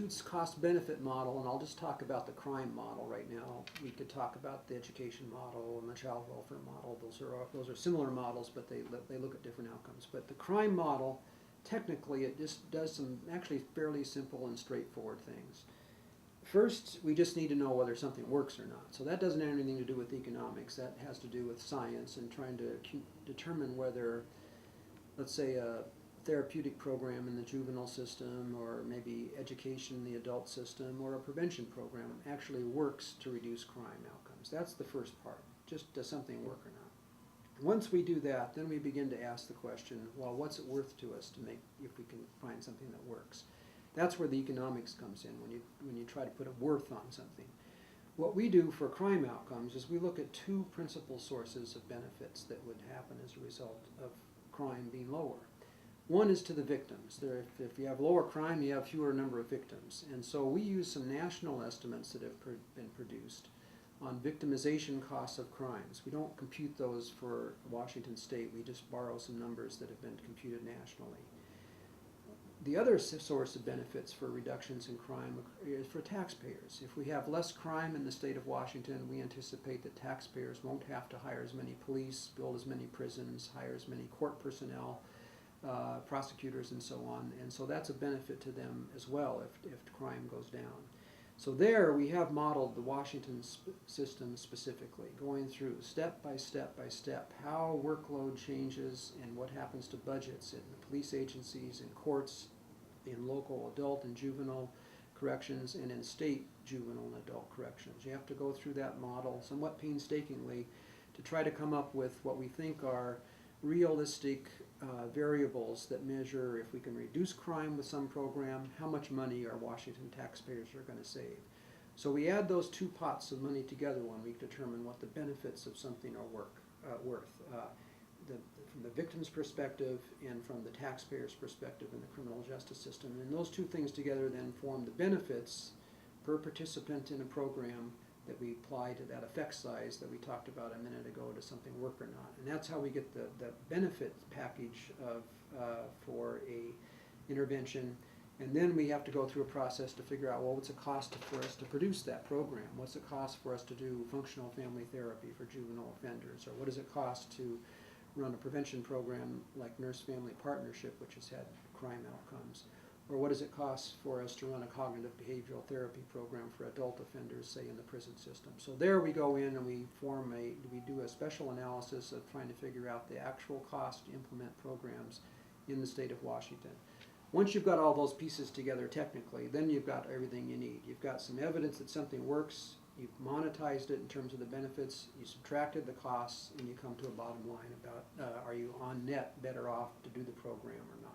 Institute's cost-benefit model, and I'll just talk about the crime model right now. We could talk about the education model and the child welfare model. Those are similar models, but they look at different outcomes. But the crime model, technically, it just does some actually fairly simple and straightforward things. First, we just need to know whether something works or not. So that doesn't have anything to do with economics. That has to do with science and trying to determine whether, let's say, a therapeutic program in the juvenile system, or maybe education in the adult system, or a prevention program actually works to reduce crime outcomes. That's the first part. Just does something work or not? Once we do that, then we begin to ask the question, well, what's it worth to us to make, if we can find something that works? That's where the economics comes in, when you try to put a worth on something. What we do for crime outcomes is we look at two principal sources of benefits that would happen as a result of crime being lower. One is to the victims. If you have lower crime, you have fewer number of victims. And so we use some national estimates that have been produced on victimization costs of crimes. We don't compute those for Washington State. We just borrow some numbers that have been computed nationally. The other source of benefits for reductions in crime is for taxpayers. If we have less crime in the state of Washington, we anticipate that taxpayers won't have to hire as many police, build as many prisons, hire as many court personnel, prosecutors, and so on. And so that's a benefit to them as well if crime goes down. So there we have modeled the Washington system specifically, going through step by step by step how workload changes and what happens to budgets in the police agencies, in courts, in local adult and juvenile corrections, and in state juvenile and adult corrections. You have to go through that model somewhat painstakingly to try to come up with what we think are realistic variables that measure, if we can reduce crime with some program, how much money our Washington taxpayers are going to save. So we add those two pots of money together when we determine what the benefits of something are worth. From the victim's perspective and from the taxpayer's perspective in the criminal justice system. And those two things together then form the benefits per participant in a program that we apply to that effect size that we talked about a minute ago, to something work or not. And that's how we get the benefit package for a intervention. And then we have to go through a process to figure out, well, what's it cost for us to produce that program? What's it cost for us to do functional family therapy for juvenile offenders? Or what does it cost to run a prevention program like Nurse-Family Partnership, which has had crime outcomes? Or what does it cost for us to run a cognitive behavioral therapy program for adult offenders, say in the prison system? So there we go in and we do a special analysis of trying to figure out the actual cost to implement programs in the state of Washington. Once you've got all those pieces together technically, then you've got everything you need. You've got some evidence that something works, you've monetized it in terms of the benefits, you subtracted the costs, and you come to a bottom line about are you on net better off to do the program or not.